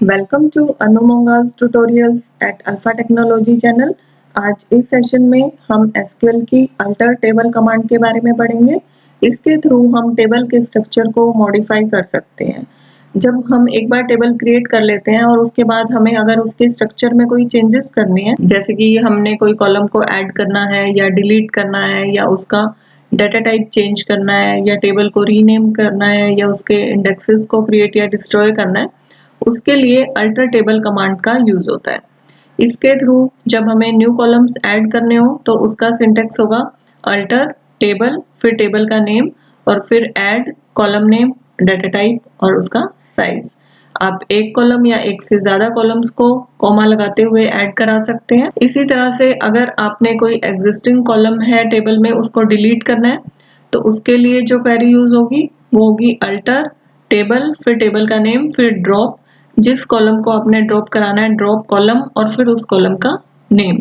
Welcome to अनुमोंगास tutorials at Alpha Technology channel. आज इस सेशन में हम एसक्यूएल की अल्टर टेबल कमांड के बारे में पढ़ेंगे। इसके थ्रू हम टेबल के स्ट्रक्चर को मॉडिफाई कर सकते हैं। जब हम एक बार टेबल क्रिएट कर लेते हैं और उसके बाद हमें अगर उसके स्ट्रक्चर में कोई चेंजेस करने हैं, जैसे कि हमने कोई कॉलम को ऐड करना है या डिलीट करना है या उसका डाटा टाइप चेंज करना है या टेबल को रीनेम करना है या उसके इंडेक्सेस को क्रिएट या डिस्ट्रॉय करना है, उसके लिए अल्टर टेबल कमांड का यूज होता है। इसके थ्रू जब हमें न्यू कॉलम्स ऐड करने हो तो उसका सिंटेक्स होगा अल्टर टेबल, फिर टेबल का नेम और फिर add column name, data type और उसका साइज। आप एक कॉलम या एक से ज्यादा कॉलम्स को कॉमा लगाते हुए ऐड करा सकते हैं। इसी तरह से अगर आपने कोई एग्जिस्टिंग कॉलम है टेबल में, उसको डिलीट करना है तो उसके लिए जो क्वेरी यूज होगी वो होगी अल्टर टेबल, फिर टेबल का नेम, फिर ड्रॉप, जिस कॉलम को आपने ड्रॉप कराना है ड्रॉप कॉलम और फिर उस कॉलम का नेम।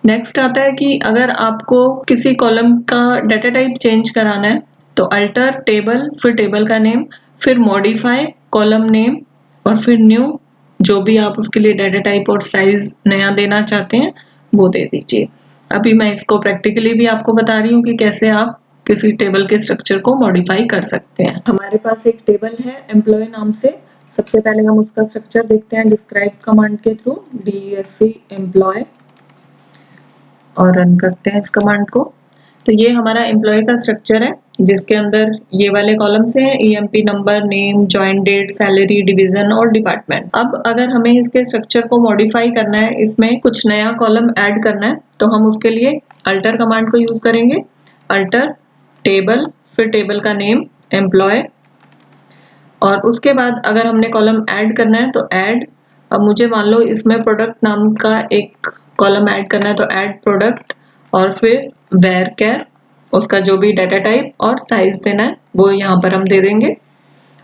नेक्स्ट आता है कि अगर आपको किसी कॉलम का डाटा टाइप चेंज कराना है तो अल्टर टेबल, फिर टेबल का नेम, फिर मॉडिफाई कॉलम नेम और फिर न्यू, जो भी आप उसके लिए डाटा टाइप और साइज नया देना चाहते हैं वो दे दीजिए। अभी मैं इसको प्रैक्टिकली भी आपको बता रही हूँ कि कैसे आप किसी टेबल के स्ट्रक्चर को मॉडिफाई कर सकते हैं। हमारे पास एक टेबल है एम्प्लॉय नाम से। सबसे पहले हम उसका स्ट्रक्चर देखते हैं डिस्क्राइब कमांड के थ्रू, DESC एम्प्लॉय, और रन करते हैं इस कमांड को। तो ये हमारा एम्प्लॉय का स्ट्रक्चर है जिसके अंदर ये वाले कॉलम्स हैं, EMP number, name, join date, salary, division और डिपार्टमेंट। अब अगर हमें इसके स्ट्रक्चर को मॉडिफाई करना है, इसमें कुछ नया कॉलम ऐड करना है, तो हम उसके लिए अल्टर कमांड को यूज करेंगे। अल्टर टेबल, फिर टेबल का नेम एम्प्लॉय, और उसके बाद अगर हमने कॉलम ऐड करना है तो ऐड। अब मुझे मान लो इसमें प्रोडक्ट नाम का एक कॉलम ऐड करना है तो ऐड प्रोडक्ट, और फिर वेयर केयर, उसका जो भी डाटा टाइप और साइज देना है वो यहाँ पर हम दे देंगे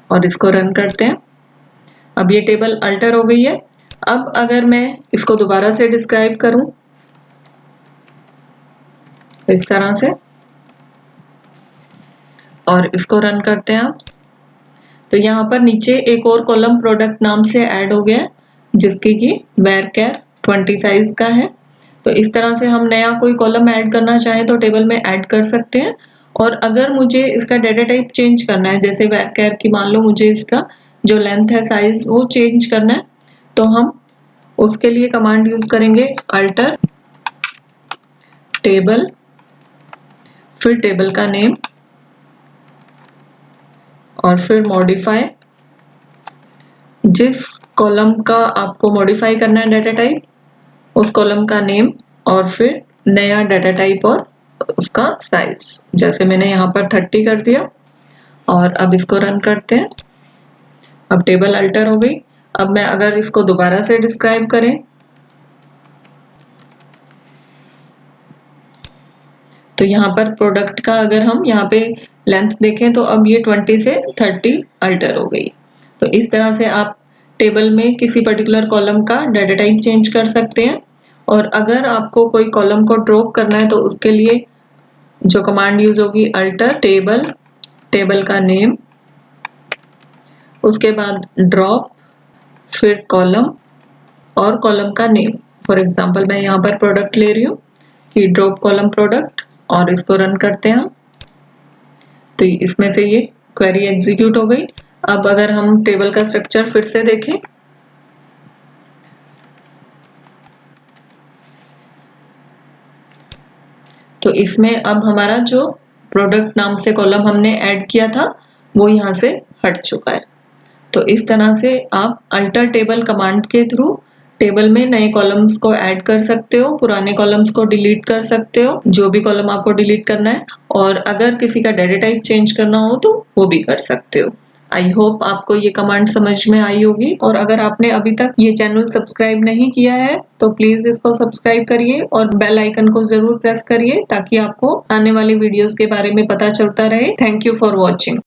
और इसको रन करते हैं। अब ये टेबल अल्टर हो गई है। अब अगर मैं इसको दोबारा से डिस्क्राइब करूं इस तरह से और इसको रन करते हैं आप, तो यहाँ पर नीचे एक और कॉलम प्रोडक्ट नाम से ऐड हो गया जिसकी कि वेयर केयर 20 साइज का है। तो इस तरह से हम नया कोई कॉलम ऐड करना चाहें तो टेबल में ऐड कर सकते हैं। और अगर मुझे इसका डाटा टाइप चेंज करना है, जैसे वेयर केयर की मान लो मुझे इसका जो लेंथ है, साइज, वो चेंज करना है, तो हम उसके लिए कमांड यूज करेंगे अल्टर टेबल, फिर टेबल का नेम और फिर मॉडिफाई, जिस कॉलम का आपको मॉडिफाई करना है डाटा टाइप, उस कॉलम का नेम और फिर नया डाटा टाइप और उसका साइज। जैसे मैंने यहाँ पर 30 कर दिया और अब इसको रन करते हैं। अब टेबल अल्टर हो गई। अब मैं अगर इसको दोबारा से डिस्क्राइब करें तो यहाँ पर प्रोडक्ट का अगर हम यहाँ पे लेंथ देखें तो अब ये 20 से 30 अल्टर हो गई। तो इस तरह से आप टेबल में किसी पर्टिकुलर कॉलम का डाटा टाइप चेंज कर सकते हैं। और अगर आपको कोई कॉलम को ड्रॉप करना है तो उसके लिए जो कमांड यूज होगी अल्टर टेबल, टेबल का नेम, उसके बाद ड्रॉप, फिर कॉलम और कॉलम का नेम। फॉर एग्जांपल मैं यहाँ पर प्रोडक्ट ले रही हूँ कि ड्रॉप कॉलम प्रोडक्ट और इसको रन करते हैं हम, तो इसमें से ये क्वेरी एग्जीक्यूट हो गई। अब अगर हम टेबल का स्ट्रक्चर फिर से देखें तो इसमें अब हमारा जो प्रोडक्ट नाम से कॉलम हमने ऐड किया था वो यहाँ से हट चुका है। तो इस तरह से आप अल्टर टेबल कमांड के थ्रू टेबल में नए कॉलम्स को ऐड कर सकते हो, पुराने कॉलम्स को डिलीट कर सकते हो, जो भी कॉलम आपको डिलीट करना है, और अगर किसी का डाटा टाइप चेंज करना हो तो वो भी कर सकते हो। आई होप आपको ये कमांड समझ में आई होगी। और अगर आपने अभी तक ये चैनल सब्सक्राइब नहीं किया है तो प्लीज इसको सब्सक्राइब करिए और बेल आइकन को जरूर प्रेस करिए ताकि आपको आने वाली वीडियोस के बारे में पता चलता रहे। Thank you for watching.